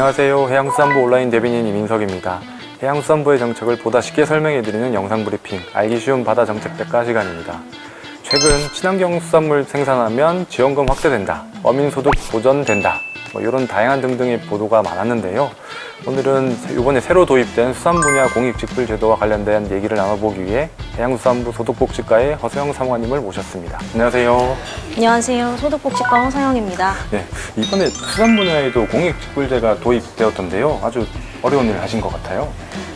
안녕하세요. 해양수산부 온라인 대변인 이민석입니다. 해양수산부의 정책을 보다 쉽게 설명해드리는 영상 브리핑, 알기 쉬운 바다 정책 백과 시간입니다. 최근 친환경 수산물 생산하면 지원금 확대된다, 어민소득 보전된다, 이런 다양한 등등의 보도가 많았는데요. 오늘은 이번에 새로 도입된 수산 분야 공익직불 제도와 관련된 얘기를 나눠보기 위해 해양수산부 소득복지과의 허소영 사무관님을 모셨습니다. 안녕하세요. 안녕하세요. 소득복지과 허소영입니다. 네, 이번에 수산 분야에도 공익직불제가 도입되었던데요. 아주 어려운 일을 하신 것 같아요.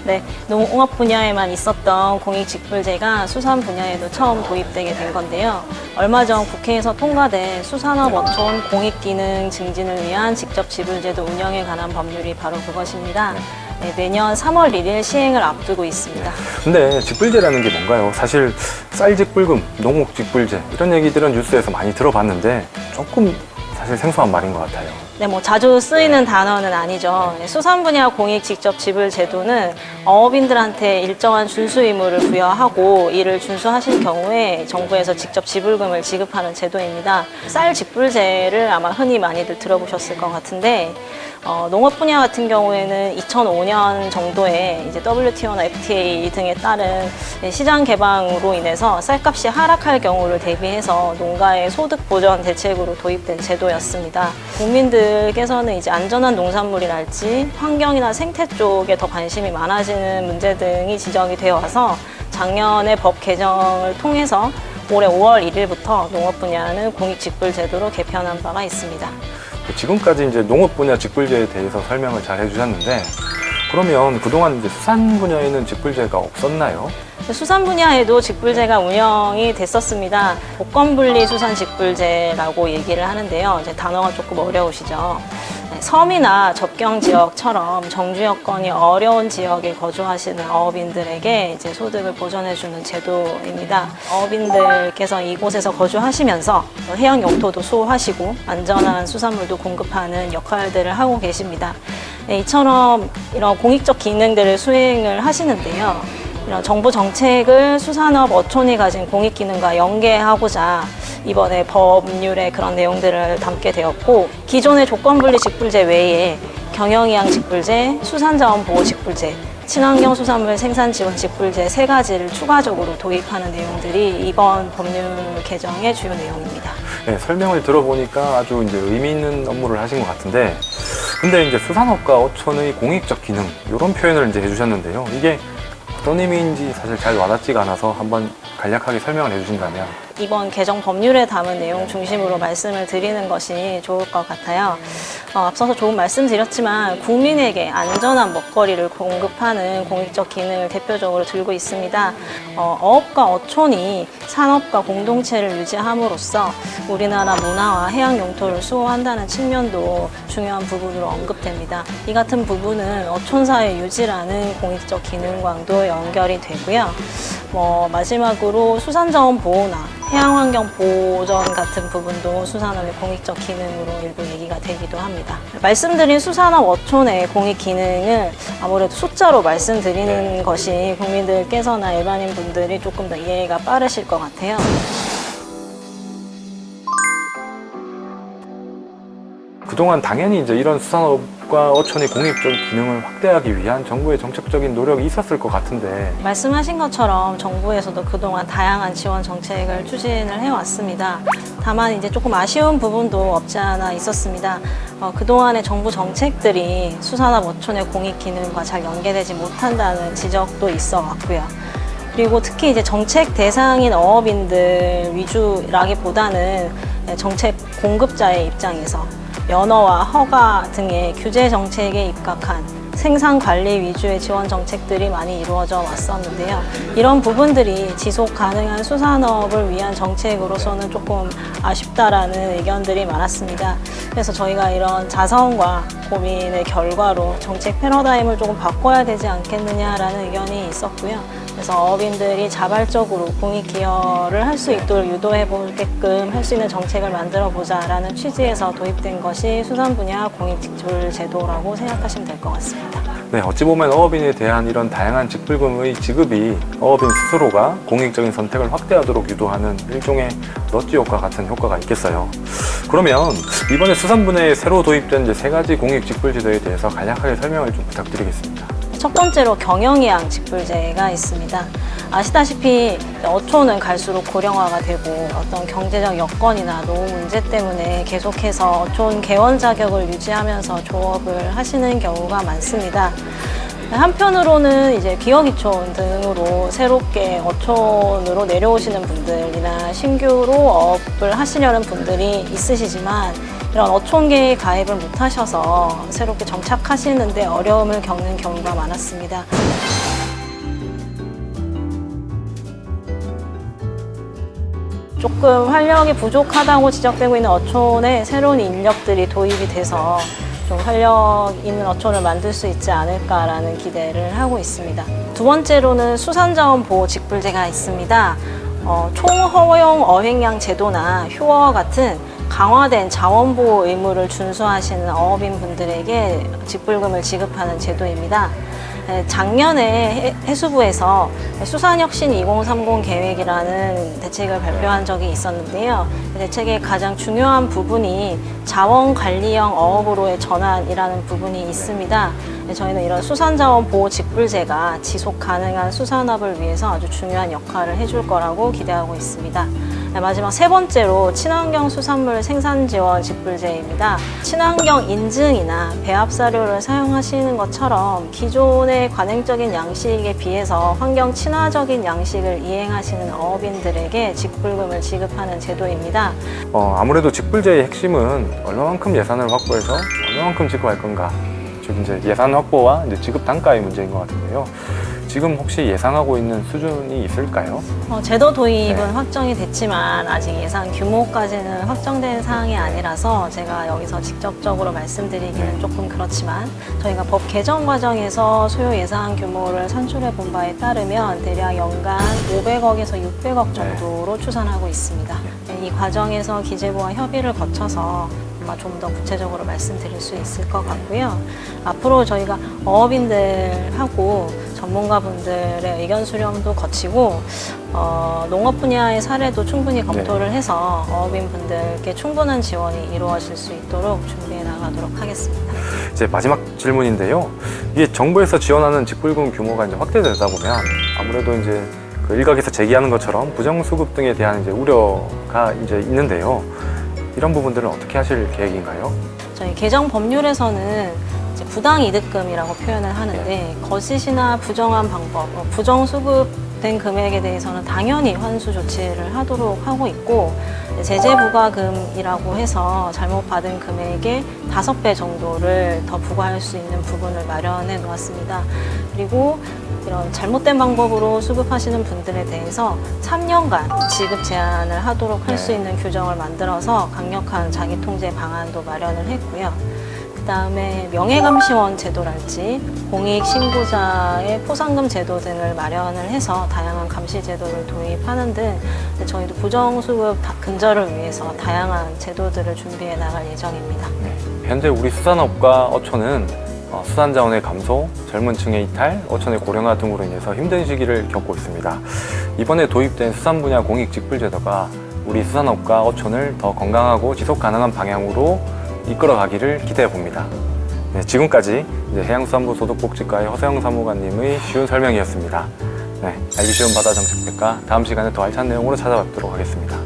네, 농업 분야에만 있었던 공익직불제가 수산 분야에도 처음 도입되게 된 건데요. 얼마 전 국회에서 통과된 수산업 어촌 공익기능 증진을 위한 직접지불제도 운영에 관한 법률이 바로 그것입니다. 네, 내년 3월 1일 시행을 앞두고 있습니다. 근데 직불제라는 게 뭔가요? 사실 쌀직불금, 농업직불제 이런 얘기들은 뉴스에서 많이 들어봤는데 조금 사실 생소한 말인 것 같아요. 네, 자주 쓰이는 단어는 아니죠. 수산 분야 공익 직접 지불 제도는 어업인들한테 일정한 준수 의무를 부여하고 이를 준수하실 경우에 정부에서 직접 지불금을 지급하는 제도입니다. 쌀 직불제를 아마 흔히 많이들 들어보셨을 것 같은데, 농업 분야 같은 경우에는 2005년 정도에 이제 WTO나 FTA 등에 따른 시장 개방으로 인해서 쌀값이 하락할 경우를 대비해서 농가의 소득 보전 대책으로 도입된 제도였습니다. 국민들께서는 이제 안전한 농산물이랄지 환경이나 생태 쪽에 더 관심이 많아지는 문제 등이 지적이 되어 와서 작년에 법 개정을 통해서 올해 5월 1일부터 농업 분야는 공익직불 제도로 개편한 바가 있습니다. 지금까지 이제 농업 분야 직불제에 대해서 설명을 잘 해주셨는데, 그러면 그동안 이제 수산 분야에는 직불제가 없었나요? 수산 분야에도 직불제가 운영이 됐었습니다. 복권분리 수산 직불제라고 얘기를 하는데요. 이제 단어가 조금 어려우시죠. 섬이나 접경 지역처럼 정주 여건이 어려운 지역에 거주하시는 어업인들에게 이제 소득을 보전해주는 제도입니다. 어업인들께서 이곳에서 거주하시면서 해양 영토도 수호하시고 안전한 수산물도 공급하는 역할들을 하고 계십니다. 네, 이처럼 이런 공익적 기능들을 수행을 하시는데요. 이런 정부 정책을 수산업 어촌이 가진 공익 기능과 연계하고자 이번에 법률에 그런 내용들을 담게 되었고, 기존의 조건분리 직불제 외에 경영이양 직불제, 수산자원보호 직불제, 친환경 수산물 생산 지원 직불제 3가지를 추가적으로 도입하는 내용들이 이번 법률 개정의 주요 내용입니다. 네, 설명을 들어보니까 아주 이제 의미 있는 업무를 하신 것 같은데, 근데 이제 수산업과 어촌의 공익적 기능 이런 표현을 이제 해주셨는데요. 이게 어떤 의미인지 사실 잘 와닿지가 않아서 한번 간략하게 설명을 해주신다면. 이번 개정 법률에 담은 내용 중심으로 말씀을 드리는 것이 좋을 것 같아요. 앞서서 조금 말씀드렸지만 국민에게 안전한 먹거리를 공급하는 공익적 기능을 대표적으로 들고 있습니다. 어업과 어촌이 산업과 공동체를 유지함으로써 우리나라 문화와 해양 영토를 수호한다는 측면도 중요한 부분으로 언급됩니다. 이 같은 부분은 어촌사의 유지라는 공익적 기능과도 연결이 되고요. 마지막으로 수산자원 보호나 해양환경 보전 같은 부분도 수산업의 공익적 기능으로 일부 얘기가 되기도 합니다. 말씀드린 수산업 어촌의 공익 기능을 아무래도 숫자로 말씀드리는 것이 국민들께서나 일반인 분들이 조금 더 이해가 빠르실 것 같아요. 그동안 당연히 이제 이런 수산업과 어촌의 공익적 기능을 확대하기 위한 정부의 정책적인 노력이 있었을 것 같은데, 말씀하신 것처럼 정부에서도 그동안 다양한 지원 정책을 추진을 해왔습니다. 다만 이제 조금 아쉬운 부분도 없지 않아 있었습니다. 그동안의 정부 정책들이 수산업 어촌의 공익 기능과 잘 연계되지 못한다는 지적도 있어 왔고요. 그리고 특히 이제 정책 대상인 어업인들 위주라기보다는 정책 공급자의 입장에서 면허와 허가 등의 규제 정책에 입각한 생산 관리 위주의 지원 정책들이 많이 이루어져 왔었는데요. 이런 부분들이 지속 가능한 수산업을 위한 정책으로서는 조금 아쉽다라는 의견들이 많았습니다. 그래서 저희가 이런 자성과 고민의 결과로 정책 패러다임을 조금 바꿔야 되지 않겠느냐라는 의견이 있었고요. 그래서 어업인들이 자발적으로 공익 기여를 할 수 있도록 유도해 보게끔 할 수 있는 정책을 만들어 보자라는 취지에서 도입된 것이 수산 분야 공익 직불 제도라고 생각하시면 될 것 같습니다. 네, 어찌 보면 어업인에 대한 이런 다양한 직불금의 지급이 어업인 스스로가 공익적인 선택을 확대하도록 유도하는 일종의 넛지 효과 같은 효과가 있겠어요. 그러면 이번에 수산분야에 새로 도입된 이제 세 가지 공익 직불제도에 대해서 간략하게 설명을 좀 부탁드리겠습니다. 첫 번째로 경영이양 직불제가 있습니다. 아시다시피 어촌은 갈수록 고령화가 되고 어떤 경제적 여건이나 노후 문제 때문에 계속해서 어촌 개원 자격을 유지하면서 조업을 하시는 경우가 많습니다. 한편으로는 이제 기업이촌 등으로 새롭게 어촌으로 내려오시는 분들이나 신규로 어업을 하시려는 분들이 있으시지만 이런 어촌계에 가입을 못 하셔서 새롭게 정착하시는데 어려움을 겪는 경우가 많았습니다. 조금 활력이 부족하다고 지적되고 있는 어촌에 새로운 인력들이 도입이 돼서 좀 활력 있는 어촌을 만들 수 있지 않을까라는 기대를 하고 있습니다. 두 번째로는 수산자원 보호 직불제가 있습니다. 총허용 어획량 제도나 효어와 같은 강화된 자원보호 의무를 준수하시는 어업인 분들에게 직불금을 지급하는 제도입니다. 작년에 해수부에서 수산혁신 2030 계획이라는 대책을 발표한 적이 있었는데요. 대책의 가장 중요한 부분이 자원관리형 어업으로의 전환이라는 부분이 있습니다. 저희는 이런 수산자원 보호 직불제가 지속 가능한 수산업을 위해서 아주 중요한 역할을 해줄 거라고 기대하고 있습니다. 마지막 세 번째로 친환경 수산물 생산 지원 직불제입니다. 친환경 인증이나 배합 사료를 사용하시는 것처럼 기존의 관행적인 양식에 비해서 환경 친화적인 양식을 이행하시는 어업인들에게 직불금을 지급하는 제도입니다. 아무래도 직불제의 핵심은 얼마만큼 예산을 확보해서 얼마만큼 지급할 건가, 즉 이제 예산 확보와 이제 지급 단가의 문제인 것 같은데요. 지금 혹시 예상하고 있는 수준이 있을까요? 제도 도입은 확정이 됐지만 아직 예산 규모까지는 확정된 사항이 아니라서 제가 여기서 직접적으로 말씀드리기는 조금 그렇지만 저희가 법 개정 과정에서 소요 예산 규모를 산출해 본 바에 따르면 대략 연간 500억에서 600억 정도로 추산하고 있습니다. 이 과정에서 기재부와 협의를 거쳐서 아마 좀 더 구체적으로 말씀드릴 수 있을 것 같고요. 앞으로 저희가 어업인들하고 전문가분들의 의견 수렴도 거치고 농업 분야의 사례도 충분히 검토를 해서 어업인분들께 충분한 지원이 이루어질 수 있도록 준비해 나가도록 하겠습니다. 이제 마지막 질문인데요. 이게 정부에서 지원하는 직불금 규모가 이제 확대되다 보면 아무래도 이제 그 일각에서 제기하는 것처럼 부정수급 등에 대한 이제 우려가 이제 있는데요. 이런 부분들은 어떻게 하실 계획인가요? 저희 개정 법률에서는 이제 부당이득금이라고 표현을 하는데 거짓이나 부정한 방법, 부정수급된 금액에 대해서는 당연히 환수 조치를 하도록 하고 있고 제재 부과금이라고 해서 잘못 받은 금액의 5배 정도를 더 부과할 수 있는 부분을 마련해 놓았습니다. 그리고 이런 잘못된 방법으로 수급하시는 분들에 대해서 3년간 지급 제한을 하도록 할 수 있는 규정을 만들어서 강력한 자기통제 방안도 마련을 했고요. 그 다음에 명예감시원 제도랄지 공익신고자의 포상금 제도 등을 마련을 해서 다양한 감시 제도를 도입하는 등 저희도 부정수급 근절을 위해서 다양한 제도들을 준비해 나갈 예정입니다. 현재 우리 수산업과 어촌은 수산 자원의 감소, 젊은 층의 이탈, 어촌의 고령화 등으로 인해서 힘든 시기를 겪고 있습니다. 이번에 도입된 수산 분야 공익 직불제도가 우리 수산업과 어촌을 더 건강하고 지속 가능한 방향으로 이끌어가기를 기대해 봅니다. 네, 지금까지 해양수산부 소득복지과의 허세영 사무관님의 쉬운 설명이었습니다. 네, 알기 쉬운 바다정책백과 다음 시간에 더 알찬 내용으로 찾아뵙도록 하겠습니다.